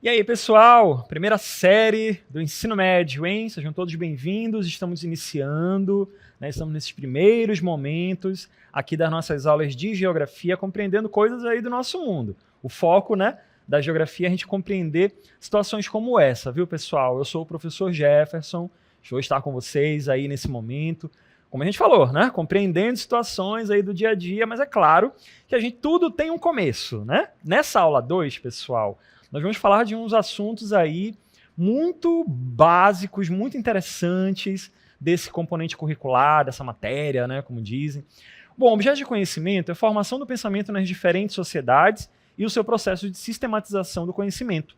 E aí, pessoal? Primeira série do ensino médio, hein? Sejam todos bem-vindos. Estamos iniciando, né? Estamos nesses primeiros momentos aqui das nossas aulas de geografia, compreendendo coisas aí do nosso mundo. O foco, né, da geografia é a gente compreender situações como essa, viu, pessoal? Eu sou o professor Jefferson, vou estar com vocês aí nesse momento. Como a gente falou, né? Compreendendo situações aí do dia a dia, mas é claro que a gente tudo tem um começo, né? Nessa aula 2, pessoal, nós vamos falar de uns assuntos aí muito básicos, muito interessantes desse componente curricular, dessa matéria, né, como dizem. Bom, objeto de conhecimento é a formação do pensamento nas diferentes sociedades e o seu processo de sistematização do conhecimento.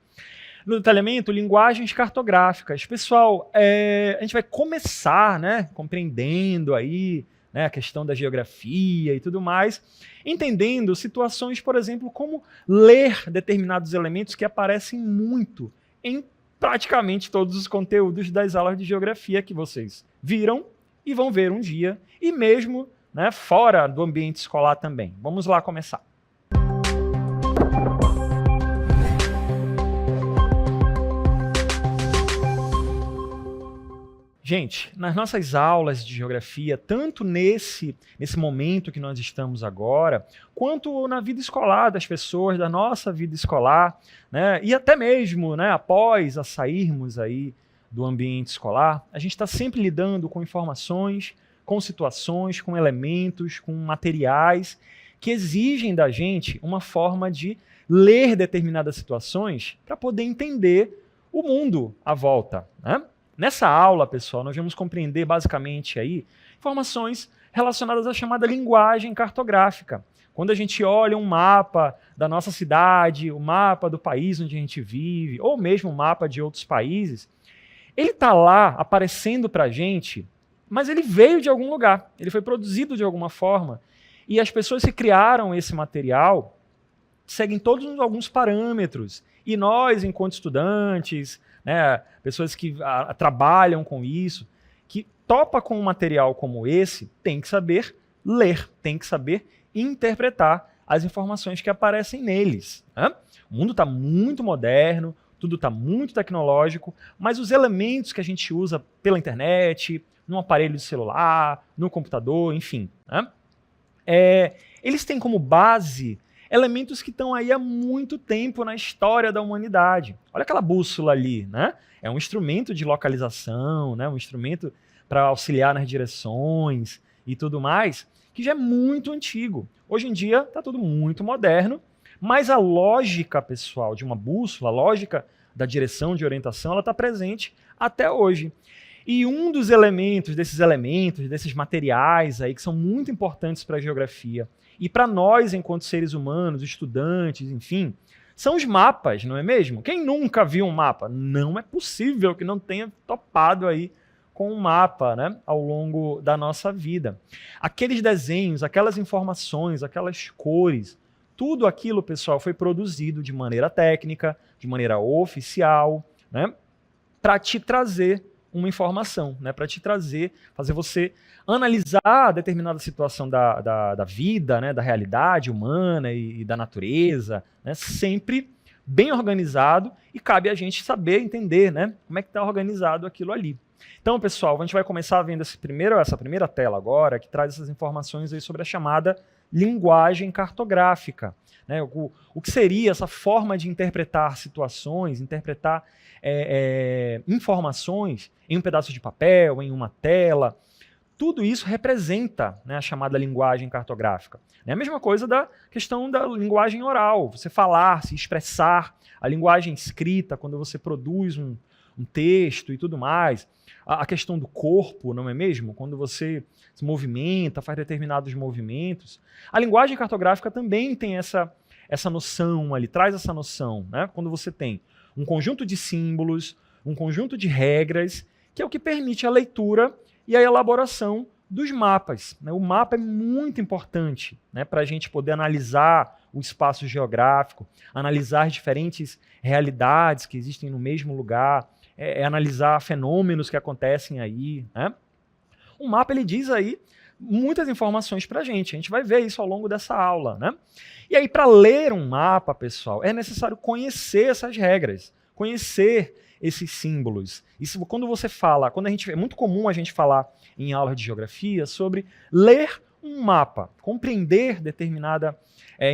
No detalhamento, linguagens cartográficas. Pessoal, a gente vai começar, né, compreendendo aí, né, a questão da geografia e tudo mais, entendendo situações, por exemplo, como ler determinados elementos que aparecem muito em praticamente todos os conteúdos das aulas de geografia que vocês viram e vão ver um dia, e mesmo, né, fora do ambiente escolar também. Vamos lá começar. Gente, nas nossas aulas de geografia, tanto nesse momento que nós estamos agora, quanto na vida escolar das pessoas, da nossa vida escolar, né, e até mesmo, né, após a sairmos aí do ambiente escolar, a gente está sempre lidando com informações, com situações, com elementos, com materiais que exigem da gente uma forma de ler determinadas situações para poder entender o mundo à volta, né? Nessa aula, pessoal, nós vamos compreender basicamente aí informações relacionadas à chamada linguagem cartográfica. Quando a gente olha um mapa da nossa cidade, o mapa do país onde a gente vive, ou mesmo um mapa de outros países, ele está lá aparecendo para a gente, mas ele veio de algum lugar, ele foi produzido de alguma forma, e as pessoas que criaram esse material seguem todos alguns parâmetros, e nós, enquanto estudantes, né, pessoas que trabalham com isso, que topa com um material como esse, tem que saber ler, tem que saber interpretar as informações que aparecem neles, né? O mundo está muito moderno, tudo está muito tecnológico, mas os elementos que a gente usa pela internet, no aparelho de celular, no computador, enfim, né, eles têm como base elementos que estão aí há muito tempo na história da humanidade. Olha aquela bússola ali, né? É um instrumento de localização, né? Um instrumento para auxiliar nas direções e tudo mais, que já é muito antigo. Hoje em dia está tudo muito moderno, mas a lógica, pessoal, de uma bússola, a lógica da direção, de orientação, ela está presente até hoje. E um dos elementos, desses materiais aí que são muito importantes para a geografia, e para nós, enquanto seres humanos, estudantes, enfim, são os mapas, não é mesmo? Quem nunca viu um mapa? Não é possível que não tenha topado aí com um mapa, né, ao longo da nossa vida. Aqueles desenhos, aquelas informações, aquelas cores, tudo aquilo, pessoal, foi produzido de maneira técnica, de maneira oficial, né, para te trazer uma informação, né, para te trazer, fazer você analisar determinada situação da vida, né, da realidade humana e da natureza, né, sempre bem organizado, e cabe a gente saber entender, né, como é que está organizado aquilo ali. Então, pessoal, a gente vai começar vendo essa primeira tela agora, que traz essas informações aí sobre a chamada linguagem cartográfica, né, o que seria essa forma de interpretar situações, interpretar informações em um pedaço de papel, em uma tela. Tudo isso representa, né, a chamada linguagem cartográfica. É a mesma coisa da questão da linguagem oral, você falar, se expressar, a linguagem escrita, quando você produz um texto e tudo mais, a questão do corpo, não é mesmo? Quando você se movimenta, faz determinados movimentos. A linguagem cartográfica também tem essa noção ali, traz essa noção, né? Quando você tem um conjunto de símbolos, um conjunto de regras, que é o que permite a leitura e a elaboração dos mapas, né? O mapa é muito importante, né, para a gente poder analisar o espaço geográfico, analisar as diferentes realidades que existem no mesmo lugar, analisar fenômenos que acontecem aí, né? O mapa, ele diz aí muitas informações para a gente vai ver isso ao longo dessa aula, né? E aí, para ler um mapa, pessoal, é necessário conhecer essas regras. conhecer esses símbolos. Isso, quando você fala, é muito comum a gente falar em aula de geografia sobre ler um mapa, compreender determinada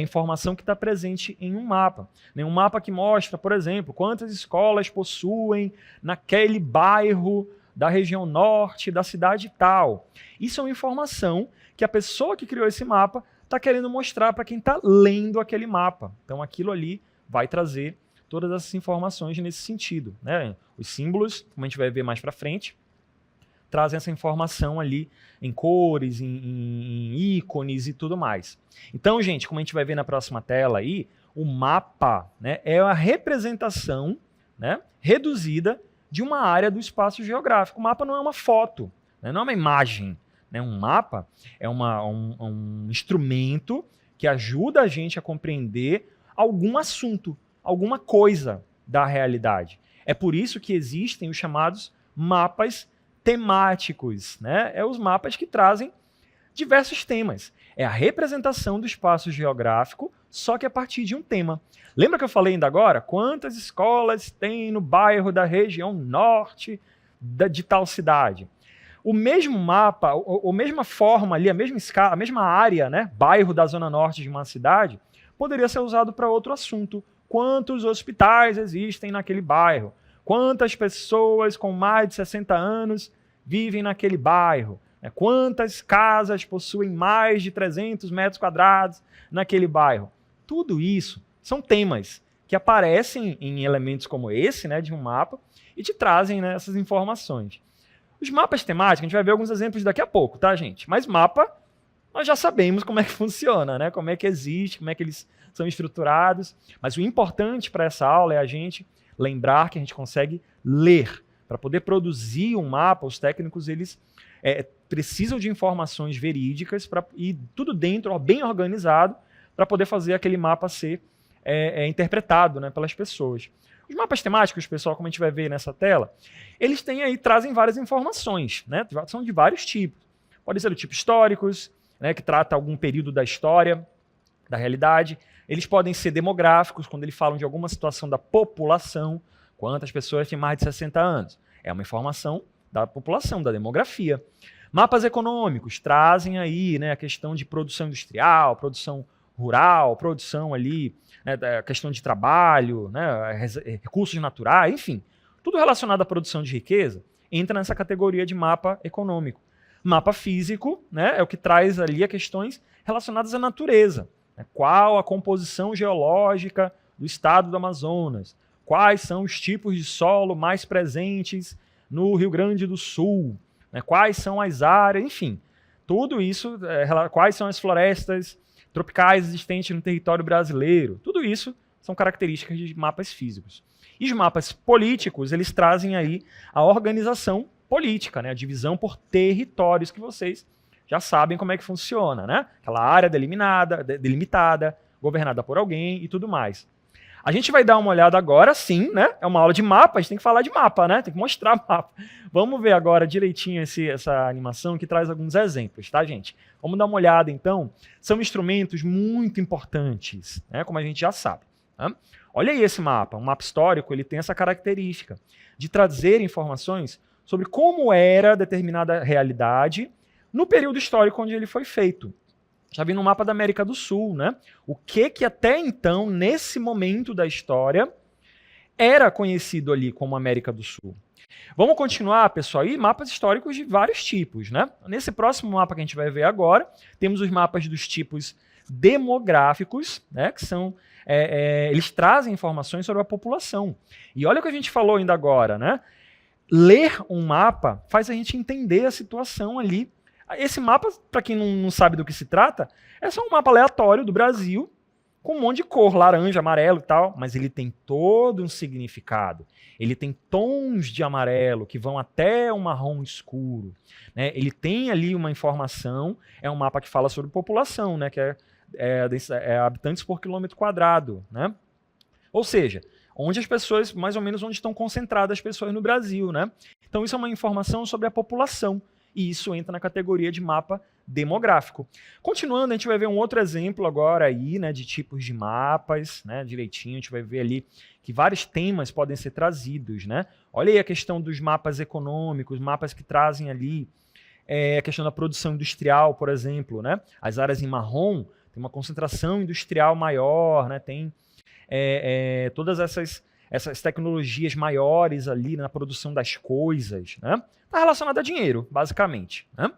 informação que está presente em um mapa. Um mapa que mostra, por exemplo, quantas escolas possuem naquele bairro da região norte da cidade tal. Isso é uma informação que a pessoa que criou esse mapa está querendo mostrar para quem está lendo aquele mapa. Então aquilo ali vai trazer todas essas informações nesse sentido, né? Os símbolos, como a gente vai ver mais para frente, trazem essa informação ali em cores, em ícones e tudo mais. Então, gente, como a gente vai ver na próxima tela aí, o mapa, né, é a representação, né, reduzida de uma área do espaço geográfico. O mapa não é uma foto, né, não é uma imagem. Né? Um mapa é um instrumento que ajuda a gente a compreender algum assunto, alguma coisa da realidade. É por isso que existem os chamados mapas temáticos, né? É os mapas que trazem diversos temas. É a representação do espaço geográfico, só que a partir de um tema. Lembra que eu falei ainda agora? Quantas escolas tem no bairro da região norte de tal cidade? O mesmo mapa, a mesma forma ali, a mesma escala, a mesma área, né? Bairro da zona norte de uma cidade, poderia ser usado para outro assunto. Quantos hospitais existem naquele bairro? Quantas pessoas com mais de 60 anos vivem naquele bairro? Quantas casas possuem mais de 300 metros quadrados naquele bairro? Tudo isso são temas que aparecem em elementos como esse, né, de um mapa, e te trazem, né, essas informações. Os mapas temáticos, a gente vai ver alguns exemplos daqui a pouco, tá, gente? Mas mapa, nós já sabemos como é que funciona, né? Como é que existe, como é que eles são estruturados. Mas o importante para essa aula é a gente lembrar que a gente consegue ler. Para poder produzir um mapa, os técnicos eles precisam de informações verídicas e tudo dentro, bem organizado, para poder fazer aquele mapa ser interpretado, né, pelas pessoas. Os mapas temáticos, pessoal, como a gente vai ver nessa tela, eles trazem várias informações, né? São de vários tipos. Pode ser do tipo históricos, né, que trata algum período da história, da realidade. Eles podem ser demográficos, quando eles falam de alguma situação da população, quantas pessoas têm mais de 60 anos. É uma informação da população, da demografia. Mapas econômicos trazem aí, né, a questão de produção industrial, produção rural, produção ali, né, da questão de trabalho, né, recursos naturais, enfim. Tudo relacionado à produção de riqueza entra nessa categoria de mapa econômico. Mapa físico, né, é o que traz ali as questões relacionadas à natureza. Né, qual a composição geológica do estado do Amazonas? Quais são os tipos de solo mais presentes no Rio Grande do Sul? Né, quais são as áreas, enfim. Tudo isso, quais são as florestas tropicais existentes no território brasileiro. Tudo isso são características de mapas físicos. E os mapas políticos, eles trazem aí a organização política, né? A divisão por territórios, que vocês já sabem como é que funciona, né? Aquela área delimitada, governada por alguém e tudo mais. A gente vai dar uma olhada agora, sim, né? É uma aula de mapa, a gente tem que falar de mapa, né? Tem que mostrar mapa. Vamos ver agora direitinho essa animação que traz alguns exemplos, tá, gente? Vamos dar uma olhada, então. São instrumentos muito importantes, né? Como a gente já sabe. Tá? Olha aí esse mapa. Um mapa histórico, ele tem essa característica de trazer informações sobre como era determinada realidade no período histórico onde ele foi feito. Já vi no mapa da América do Sul, né? O que até então, nesse momento da história, era conhecido ali como América do Sul. Vamos continuar, pessoal, e mapas históricos de vários tipos, né? Nesse próximo mapa que a gente vai ver agora, temos os mapas dos tipos demográficos, né? Que são, eles trazem informações sobre a população. E olha o que a gente falou ainda agora, né? Ler um mapa faz a gente entender a situação ali. Esse mapa, para quem não sabe do que se trata, é só um mapa aleatório do Brasil, com um monte de cor, laranja, amarelo e tal, mas ele tem todo um significado. Ele tem tons de amarelo que vão até um marrom escuro. Né? Ele tem ali uma informação, é um mapa que fala sobre população, né? Que é habitantes por quilômetro quadrado. Né? Ou seja, onde as pessoas, mais ou menos onde estão concentradas as pessoas no Brasil. Né? Então isso é uma informação sobre a população. e isso entra na categoria de mapa demográfico. Continuando, a gente vai ver um outro exemplo agora aí, né, de tipos de mapas, né, direitinho, a gente vai ver ali que vários temas podem ser trazidos, né? Olha aí a questão dos mapas econômicos, mapas que trazem ali a questão da produção industrial, por exemplo, né? As áreas em marrom tem uma concentração industrial maior, né? Tem todas essas tecnologias maiores ali na produção das coisas, né? Está relacionado a dinheiro, basicamente, né?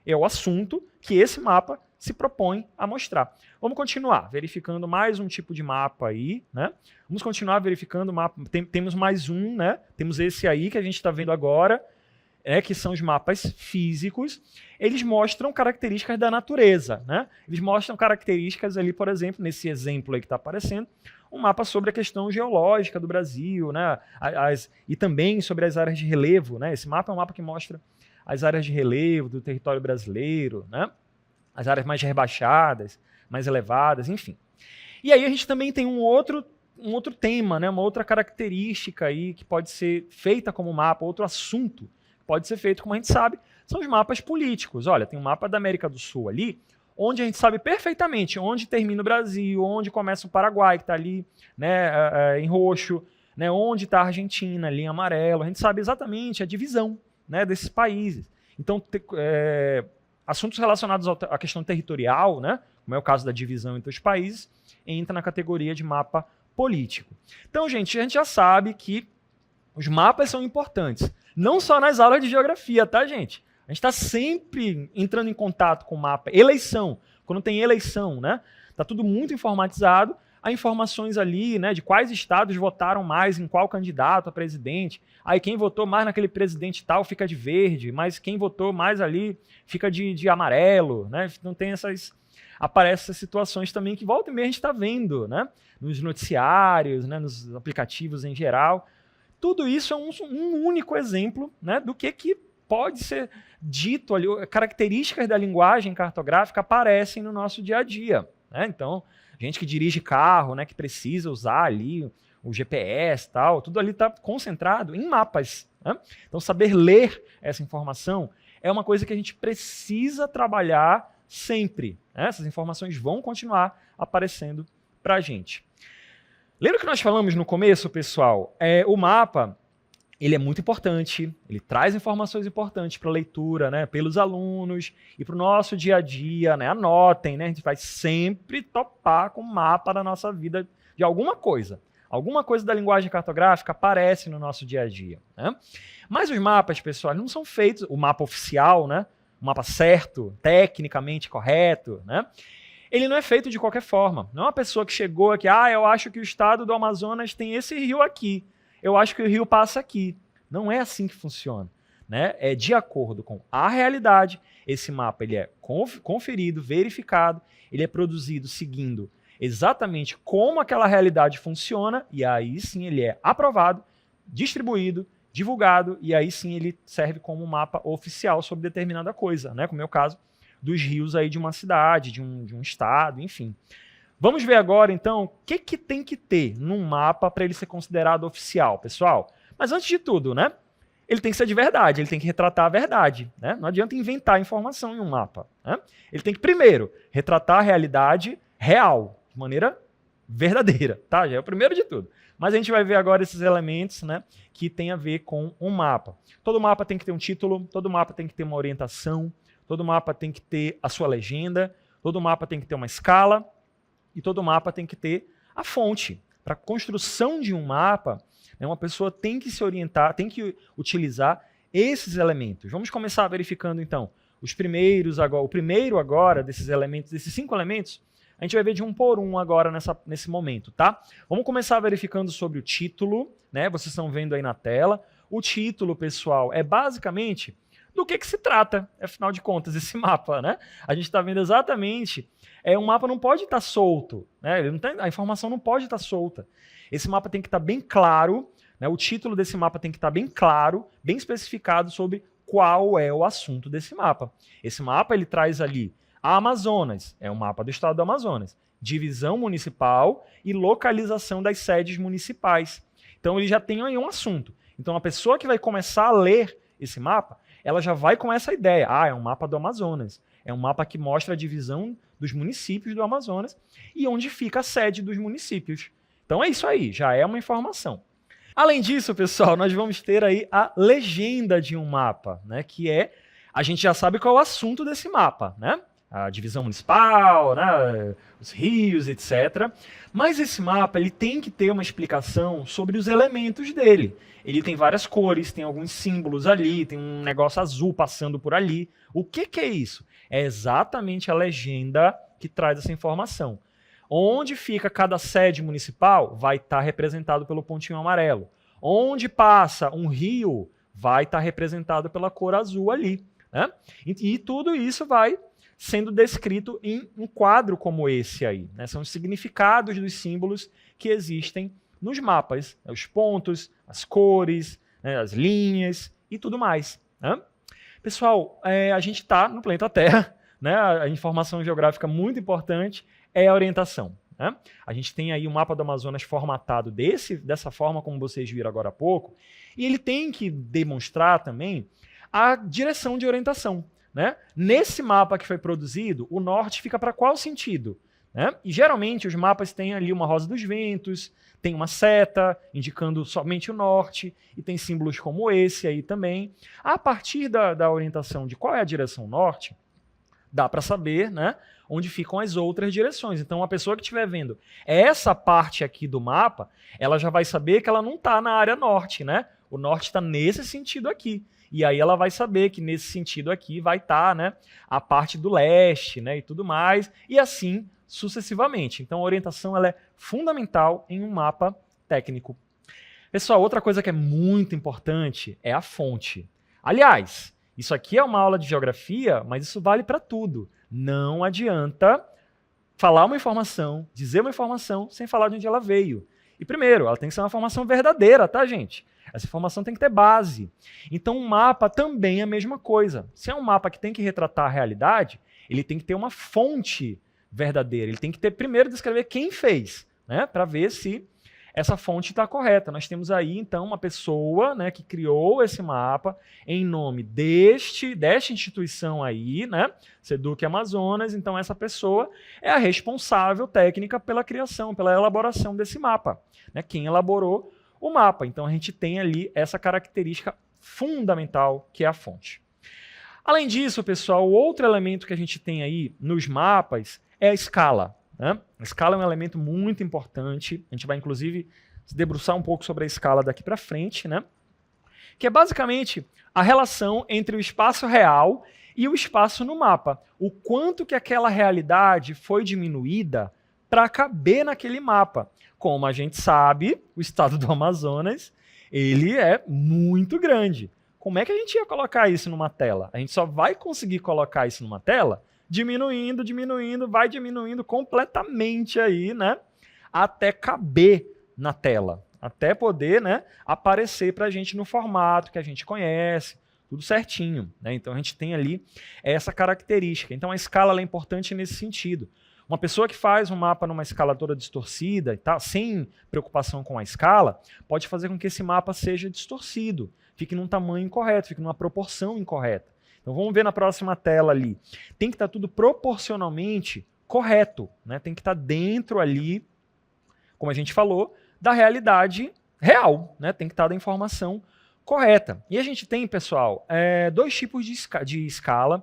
É o assunto que esse mapa se propõe a mostrar. Vamos continuar verificando mais um tipo de mapa aí, né? Vamos continuar verificando o mapa. Temos mais um, né? Temos esse aí que a gente está vendo agora, que são os mapas físicos. Eles mostram características da natureza, né? Eles mostram características ali, por exemplo, nesse exemplo aí que está aparecendo, um mapa sobre a questão geológica do Brasil, né? E também sobre as áreas de relevo, né? Esse mapa é um mapa que mostra as áreas de relevo do território brasileiro, né? As áreas mais rebaixadas, mais elevadas, enfim. E aí a gente também tem um outro tema, né? Uma outra característica aí que pode ser feita como mapa, outro assunto que pode ser feito, como a gente sabe, são os mapas políticos. Olha, tem um mapa da América do Sul ali, onde a gente sabe perfeitamente onde termina o Brasil, onde começa o Paraguai, que está ali, né, em roxo, né, onde está a Argentina, ali em amarelo. A gente sabe exatamente a divisão, né, desses países. Então, assuntos relacionados à questão territorial, né, como é o caso da divisão entre os países, entra na categoria de mapa político. Então, gente, a gente já sabe que os mapas são importantes, não só nas aulas de geografia, tá, gente? A gente está sempre entrando em contato com o mapa. Eleição, quando tem eleição, né? Está tudo muito informatizado. Há informações ali, né, de quais estados votaram mais em qual candidato a presidente. Aí quem votou mais naquele presidente tal fica de verde, mas quem votou mais ali fica de amarelo, né? Não tem aparecem essas situações também que volta e meia a gente está vendo, né? Nos noticiários, né, nos aplicativos em geral. Tudo isso é um único exemplo, né, do que pode ser dito ali, características da linguagem cartográfica aparecem no nosso dia a dia, né? Então, gente que dirige carro, né, que precisa usar ali o GPS e tal, tudo ali está concentrado em mapas, né? Então, saber ler essa informação é uma coisa que a gente precisa trabalhar sempre, né? Essas informações vão continuar aparecendo para a gente. Lembra que nós falamos no começo, pessoal? O mapa, ele é muito importante, ele traz informações importantes para a leitura, né, pelos alunos e para o nosso dia a dia, né? Anotem, né? A gente vai sempre topar com o mapa da nossa vida de alguma coisa. Alguma coisa da linguagem cartográfica aparece no nosso dia a dia, né? Mas os mapas, pessoal, não são feitos, o mapa oficial, né? O mapa certo, tecnicamente correto, né? Ele não é feito de qualquer forma. Não é uma pessoa que chegou aqui, eu acho que o estado do Amazonas tem esse rio aqui. Eu acho que o rio passa aqui. Não é assim que funciona, né? É de acordo com a realidade. Esse mapa ele é conferido, verificado, ele é produzido seguindo exatamente como aquela realidade funciona, e aí sim ele é aprovado, distribuído, divulgado, e aí sim ele serve como um mapa oficial sobre determinada coisa, né? Como é o caso dos rios aí de uma cidade, de um estado, enfim. Vamos ver agora, então, o que tem que ter num mapa para ele ser considerado oficial, pessoal? Mas antes de tudo, né? Ele tem que ser de verdade, ele tem que retratar a verdade, né? Não adianta inventar informação em um mapa, né? Ele tem que, primeiro, retratar a realidade real, de maneira verdadeira, tá? Já é o primeiro de tudo. Mas a gente vai ver agora esses elementos, né, que tem a ver com um mapa. Todo mapa tem que ter um título, todo mapa tem que ter uma orientação, todo mapa tem que ter a sua legenda, todo mapa tem que ter uma escala, e todo mapa tem que ter a fonte. Para a construção de um mapa, né, uma pessoa tem que se orientar, tem que utilizar esses elementos. Vamos começar verificando, então, o primeiro agora desses elementos, desses 5 elementos, a gente vai ver de um por um agora nesse momento, tá? Vamos começar verificando sobre o título, né? Vocês estão vendo aí na tela. O título, pessoal, é basicamente do que se trata, afinal de contas, esse mapa, né? A gente está vendo exatamente, um mapa não pode estar solto, né? A informação não pode estar solta. Esse mapa tem que estar bem claro, né? O título desse mapa tem que estar bem claro, bem especificado sobre qual é o assunto desse mapa. Esse mapa, ele traz ali a Amazonas, é o mapa do estado do Amazonas, divisão municipal e localização das sedes municipais. Então, ele já tem aí um assunto. Então, a pessoa que vai começar a ler esse mapa, ela já vai com essa ideia. Ah, é um mapa do Amazonas. É um mapa que mostra a divisão dos municípios do Amazonas e onde fica a sede dos municípios. Então é isso aí, já é uma informação. Além disso, pessoal, nós vamos ter aí a legenda de um mapa, né? Que é, a gente já sabe qual é o assunto desse mapa, né? A divisão municipal, né? Os rios, etc. Mas esse mapa ele tem que ter uma explicação sobre os elementos dele. Ele tem várias cores, tem alguns símbolos ali, tem um negócio azul passando por ali. O que é isso? É exatamente a legenda que traz essa informação. Onde fica cada sede municipal vai estar representado pelo pontinho amarelo. Onde passa um rio vai estar representado pela cor azul ali, né? E tudo isso vai sendo descrito em um quadro como esse aí, né? São os significados dos símbolos que existem nos mapas, né? Os pontos, as cores, né? As linhas e tudo mais, né? Pessoal, a gente está no planeta Terra, né? A informação geográfica muito importante é a orientação, né? A gente tem aí o mapa do Amazonas formatado dessa forma como vocês viram agora há pouco, e ele tem que demonstrar também a direção de orientação, né? Nesse mapa que foi produzido, o norte fica para qual sentido? Né? E geralmente os mapas têm ali uma rosa dos ventos, tem uma seta indicando somente o norte, e tem símbolos como esse aí também. A partir da orientação de qual é a direção norte, dá para saber, né, onde ficam as outras direções. Então, a pessoa que estiver vendo essa parte aqui do mapa, ela já vai saber que ela não está na área norte, né? O norte está nesse sentido aqui. E aí ela vai saber que nesse sentido aqui vai estar, né, a parte do leste, né, e tudo mais, e assim sucessivamente. Então, a orientação ela é fundamental em um mapa técnico. Pessoal, outra coisa que é muito importante é a fonte. Aliás, isso aqui é uma aula de geografia, mas isso vale para tudo. Não adianta falar uma informação, dizer uma informação, sem falar de onde ela veio. E primeiro, ela tem que ser uma informação verdadeira, tá, gente? Essa informação tem que ter base. Então, um mapa também é a mesma coisa. Se é um mapa que tem que retratar a realidade, ele tem que ter uma fonte verdadeira. Ele tem que ter, primeiro, descrever quem fez, né, para ver se essa fonte está correta. Nós temos aí, então, uma pessoa, né, que criou esse mapa em nome desta instituição aí, né, Seduc Amazonas. Então, essa pessoa é a responsável técnica pela criação, pela elaboração desse mapa, né, quem elaborou o mapa. Então, a gente tem ali essa característica fundamental, que é a fonte. Além disso, pessoal, o outro elemento que a gente tem aí nos mapas é a escala, né? A escala é um elemento muito importante. A gente vai, inclusive, se debruçar um pouco sobre a escala daqui para frente, né? Que é basicamente a relação entre o espaço real e o espaço no mapa. O quanto que aquela realidade foi diminuída para caber naquele mapa. Como a gente sabe, o estado do Amazonas, ele é muito grande. Como é que a gente ia colocar isso numa tela? A gente só vai conseguir colocar isso numa tela diminuindo, vai diminuindo completamente aí, né? Até caber na tela. Até poder, né, aparecer para a gente no formato que a gente conhece, tudo certinho, né? Então a gente tem ali essa característica. Então a escala é importante nesse sentido. Uma pessoa que faz um mapa numa escala toda distorcida e tal, sem preocupação com a escala, pode fazer com que esse mapa seja distorcido, fique num tamanho incorreto, fique numa proporção incorreta. Então vamos ver na próxima tela ali. Tem que estar tudo proporcionalmente correto, né? Tem que estar dentro ali, como a gente falou, da realidade real, né? Tem que estar da informação correta. E a gente tem, pessoal, dois tipos de escala.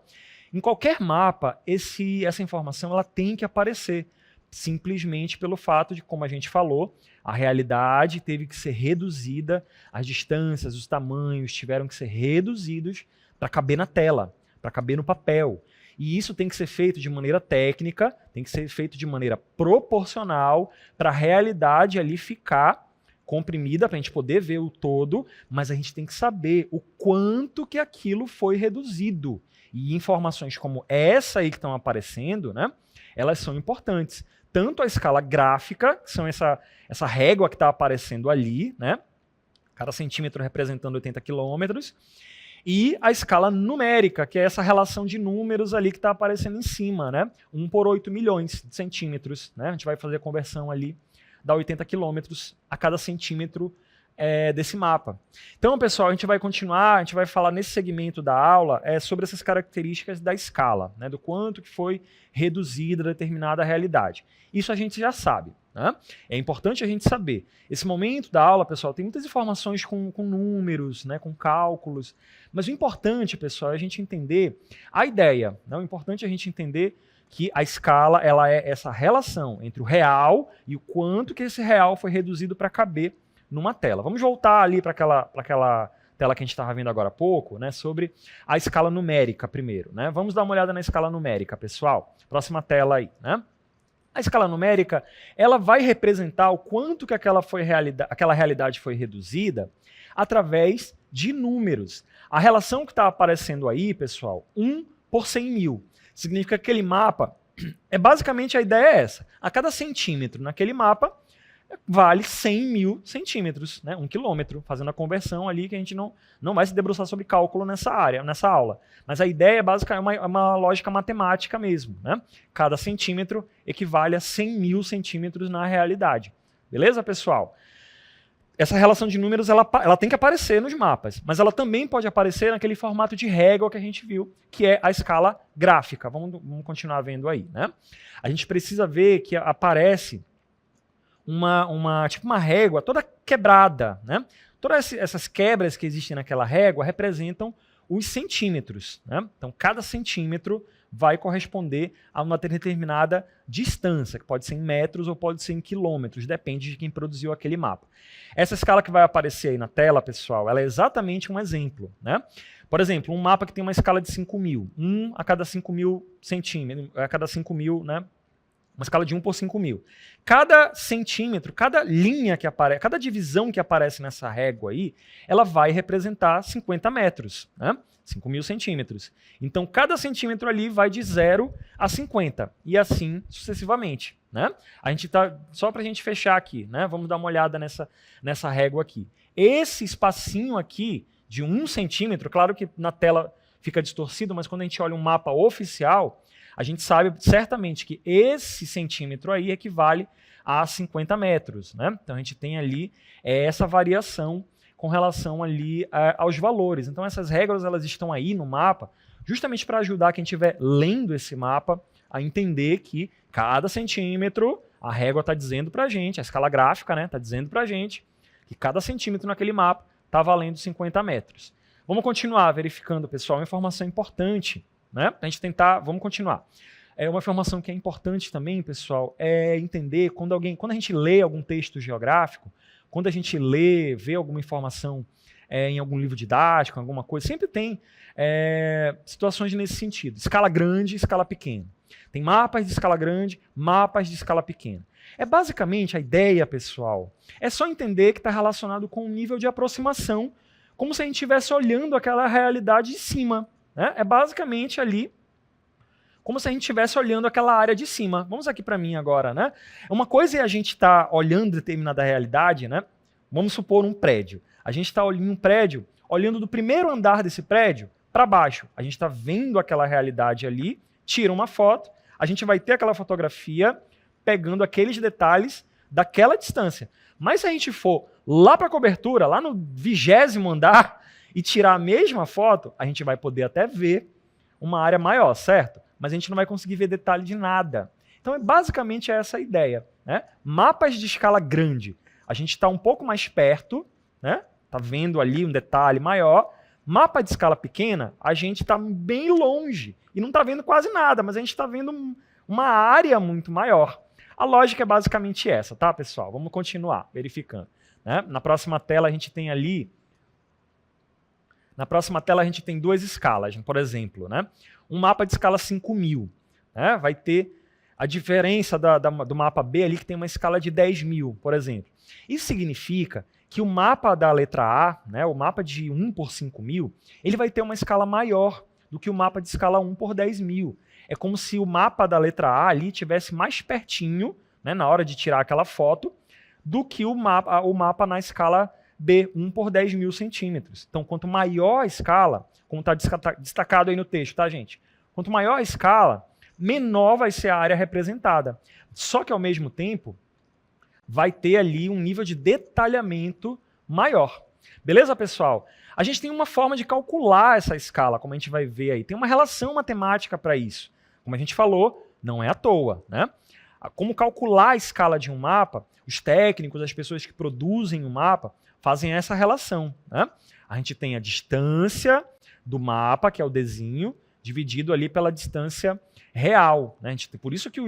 Em qualquer mapa, essa informação ela tem que aparecer, simplesmente pelo fato de, como a gente falou, a realidade teve que ser reduzida, as distâncias, os tamanhos tiveram que ser reduzidos para caber na tela, para caber no papel. E isso tem que ser feito de maneira técnica, tem que ser feito de maneira proporcional para a realidade ali ficar comprimida, para a gente poder ver o todo, mas a gente tem que saber o quanto que aquilo foi reduzido. E informações como essa aí que estão aparecendo, né, elas são importantes. Tanto a escala gráfica, que são essa régua que está aparecendo ali, né, cada centímetro representando 80 quilômetros, e a escala numérica, que é essa relação de números ali que está aparecendo em cima, né? 1 por 8 milhões de centímetros, né? A gente vai fazer a conversão ali, dá 80 quilômetros a cada centímetro desse mapa. Então, pessoal, a gente vai continuar, a gente vai falar nesse segmento da aula sobre essas características da escala, né, do quanto que foi reduzida determinada realidade. Isso a gente já sabe. Né? É importante a gente saber. Esse momento da aula, pessoal, tem muitas informações com números, né, com cálculos, mas o importante, pessoal, é a gente entender a ideia. Né? O importante é a gente entender que a escala ela é essa relação entre o real e o quanto que esse real foi reduzido para caber numa tela. Vamos voltar ali para aquela tela que a gente estava vendo agora há pouco, né, sobre a escala numérica primeiro. Né? Vamos dar uma olhada na escala numérica, pessoal. Próxima tela aí. Né? A escala numérica ela vai representar o quanto que aquela realidade foi reduzida através de números. A relação que está aparecendo aí, pessoal, 1 por 100 mil. Significa que aquele mapa, basicamente a ideia é essa. A cada centímetro naquele mapa vale 100 mil centímetros, né? 1 quilômetro, fazendo a conversão ali que a gente não vai se debruçar sobre cálculo nessa aula. Mas a ideia é basicamente uma lógica matemática mesmo. Né? Cada centímetro equivale a 100 mil centímetros na realidade. Beleza, pessoal? Essa relação de números ela tem que aparecer nos mapas, mas ela também pode aparecer naquele formato de régua que a gente viu, que é a escala gráfica. Vamos continuar vendo aí. Né? A gente precisa ver que aparece tipo uma régua toda quebrada. Né? Todas essas quebras que existem naquela régua representam os centímetros. Né? Então, cada centímetro vai corresponder a uma determinada distância, que pode ser em metros ou pode ser em quilômetros, depende de quem produziu aquele mapa. Essa escala que vai aparecer aí na tela, pessoal, ela é exatamente um exemplo. Né? Por exemplo, um mapa que tem uma escala de 5 mil, 1 a cada 5 mil centímetros, a cada 5 mil, né? Uma escala de 1 por 5 mil. Cada centímetro, cada linha que aparece, cada divisão que aparece nessa régua aí, ela vai representar 50 metros, né? 5 mil centímetros. Então, cada centímetro ali vai de 0 a 50, e assim sucessivamente. Né? A gente tá, só para a gente fechar aqui, né? Vamos dar uma olhada nessa régua aqui. Esse espacinho aqui, de 1 centímetro, claro que na tela fica distorcido, mas quando a gente olha um mapa oficial, a gente sabe certamente que esse centímetro aí equivale a 50 metros. Né? Então a gente tem ali essa variação com relação ali aos valores. Então essas regras elas estão aí no mapa justamente para ajudar quem estiver lendo esse mapa a entender que cada centímetro, a régua está dizendo para a gente, a escala gráfica está dizendo para a gente que cada centímetro naquele mapa está valendo 50 metros. Vamos continuar verificando, pessoal, uma informação importante. Né? A gente vamos continuar. Uma informação que é importante também, pessoal, é entender quando a gente lê algum texto geográfico, quando a gente vê alguma informação em algum livro didático, alguma coisa, sempre tem situações nesse sentido. Escala grande e escala pequena. Tem mapas de escala grande, mapas de escala pequena. Basicamente a ideia, pessoal, é só entender que está relacionado com o nível de aproximação, como se a gente estivesse olhando aquela realidade de cima. Né? É basicamente ali como se a gente estivesse olhando aquela área de cima. Vamos aqui para mim agora. Né? Uma coisa é a gente estar olhando determinada realidade, né? Vamos supor um prédio. A gente está olhando um prédio, olhando do primeiro andar desse prédio para baixo. A gente está vendo aquela realidade ali, tira uma foto, a gente vai ter aquela fotografia pegando aqueles detalhes daquela distância. Mas se a gente for lá para a cobertura, lá no 20º andar, e tirar a mesma foto, a gente vai poder até ver uma área maior, certo? Mas a gente não vai conseguir ver detalhe de nada. Então, basicamente essa a ideia. Né? Mapas de escala grande, a gente está um pouco mais perto, né? Tá vendo ali um detalhe maior. Mapa de escala pequena, a gente está bem longe e não está vendo quase nada, mas a gente está vendo uma área muito maior. A lógica é basicamente essa, tá, pessoal? Vamos continuar verificando. Né? Na próxima tela a gente tem ali... Na próxima tela a gente tem duas escalas, por exemplo. Né? Um mapa de escala 5 mil. Né? Vai ter a diferença do mapa B ali, que tem uma escala de 10 mil, por exemplo. Isso significa que o mapa da letra A, né, o mapa de 1 por 5 mil, ele vai ter uma escala maior do que o mapa de escala 1 por 10 mil. É como se o mapa da letra A ali estivesse mais pertinho, né, na hora de tirar aquela foto, do que o mapa na escala B, 1 por 10 mil centímetros. Então, quanto maior a escala, como está destacado aí no texto, tá, gente? Quanto maior a escala, menor vai ser a área representada. Só que, ao mesmo tempo, vai ter ali um nível de detalhamento maior. Beleza, pessoal? A gente tem uma forma de calcular essa escala, como a gente vai ver aí. Tem uma relação matemática para isso. Como a gente falou, não é à toa, né? Como calcular a escala de um mapa, os técnicos, as pessoas que produzem o mapa, fazem essa relação, né? A gente tem a distância do mapa, que é o Dzinho, dividido ali pela distância real, né? Por isso que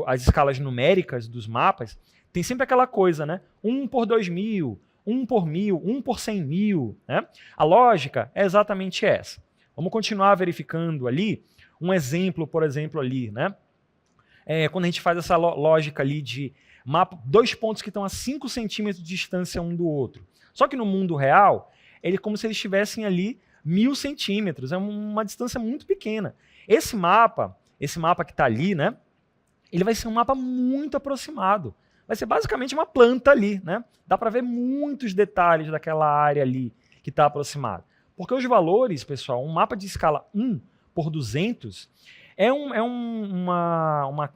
as escalas numéricas dos mapas tem sempre aquela coisa, né? 1 por 2.000, 1 por 1.000, 1 por 100.000, né? A lógica é exatamente essa. Vamos continuar verificando ali um exemplo, por exemplo, ali, né? Quando a gente faz essa lógica ali de mapa, 2 pontos que estão a 5 centímetros de distância um do outro. Só que no mundo real, ele é como se eles estivessem ali 1.000 centímetros, é uma distância muito pequena. Esse mapa que está ali, né? Ele vai ser um mapa muito aproximado. Vai ser basicamente uma planta ali, né? Dá para ver muitos detalhes daquela área ali que está aproximada. Porque os valores, pessoal, um mapa de escala 1 por 200 é uma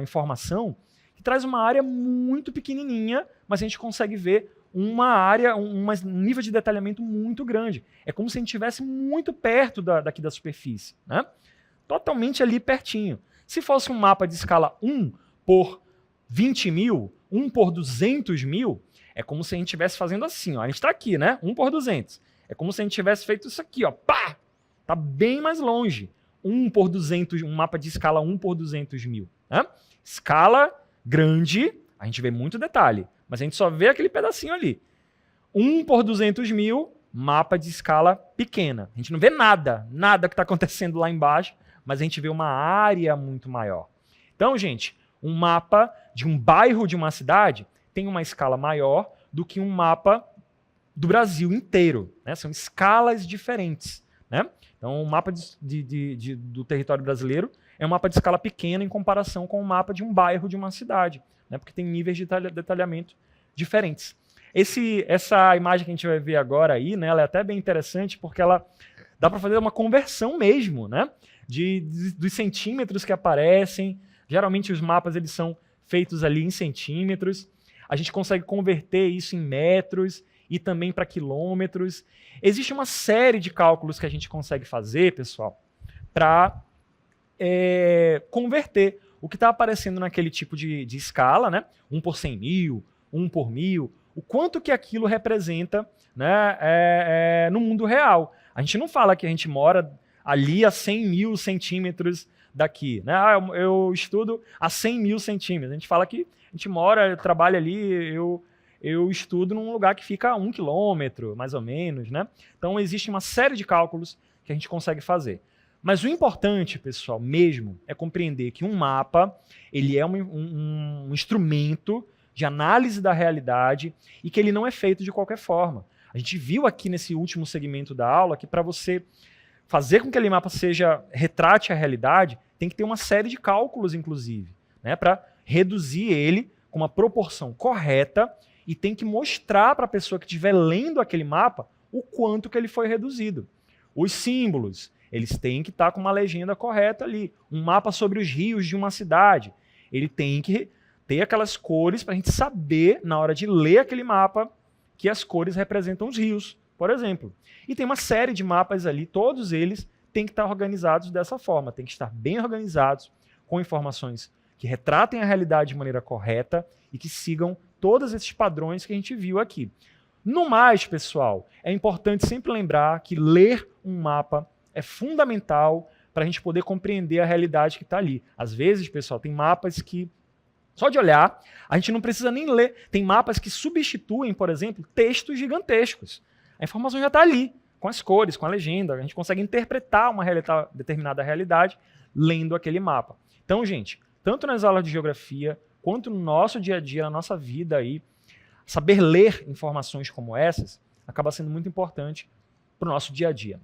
informação que traz uma área muito pequenininha, mas a gente consegue ver uma área, um nível de detalhamento muito grande. É como se a gente estivesse muito perto daqui da superfície, né? Totalmente ali pertinho. Se fosse um mapa de escala 1 por 20.000, 1 por 200.000, é como se a gente estivesse fazendo assim, ó. A gente está aqui, né? 1 por 200. É como se a gente tivesse feito isso aqui, ó. Pá! Tá bem mais longe. 1 por 200, um mapa de escala 1 por 200.000. Né? Escala grande, a gente vê muito detalhe, mas a gente só vê aquele pedacinho ali. 1 por 200.000, mapa de escala pequena. A gente não vê nada que está acontecendo lá embaixo, mas a gente vê uma área muito maior. Então, gente, um mapa de um bairro de uma cidade tem uma escala maior do que um mapa do Brasil inteiro, né? São escalas diferentes, né? Então, o mapa do território brasileiro é um mapa de escala pequena em comparação com o mapa de um bairro de uma cidade, né? Porque tem níveis de detalhamento diferentes. Essa imagem que a gente vai ver agora aí, né? Ela é até bem interessante porque ela dá para fazer uma conversão mesmo, né? Dos centímetros que aparecem. Geralmente os mapas eles são feitos ali em centímetros. A gente consegue converter isso em metros e também para quilômetros. Existe uma série de cálculos que a gente consegue fazer, pessoal, para converter o que está aparecendo naquele tipo de escala, né? 1 por 100.000, 1 por 1.000, o quanto que aquilo representa, né, no mundo real. A gente não fala que a gente mora ali a 100.000 centímetros daqui, né? Eu estudo a 100.000 centímetros. A gente fala que a gente mora, trabalha ali, eu estudo num lugar que fica a 1 quilômetro, mais ou menos, né? Então, existe uma série de cálculos que a gente consegue fazer. Mas o importante, pessoal, mesmo, é compreender que um mapa ele é um instrumento de análise da realidade e que ele não é feito de qualquer forma. A gente viu aqui nesse último segmento da aula que para você fazer com que aquele mapa retrate a realidade, tem que ter uma série de cálculos, inclusive, né, para reduzir ele com uma proporção correta e tem que mostrar para a pessoa que estiver lendo aquele mapa o quanto que ele foi reduzido. Os símbolos, eles têm que estar com uma legenda correta ali. Um mapa sobre os rios de uma cidade, ele tem que ter aquelas cores para a gente saber, na hora de ler aquele mapa, que as cores representam os rios, por exemplo. E tem uma série de mapas ali, todos eles têm que estar organizados dessa forma, têm que estar bem organizados, com informações que retratem a realidade de maneira correta e que sigam todos esses padrões que a gente viu aqui. No mais, pessoal, é importante sempre lembrar que ler um mapa é fundamental para a gente poder compreender a realidade que está ali. Às vezes, pessoal, tem mapas que, só de olhar, a gente não precisa nem ler. Tem mapas que substituem, por exemplo, textos gigantescos. A informação já está ali, com as cores, com a legenda. A gente consegue interpretar uma determinada realidade lendo aquele mapa. Então, gente, tanto nas aulas de geografia, quanto no nosso dia a dia, na nossa vida aí, saber ler informações como essas acaba sendo muito importante para o nosso dia a dia.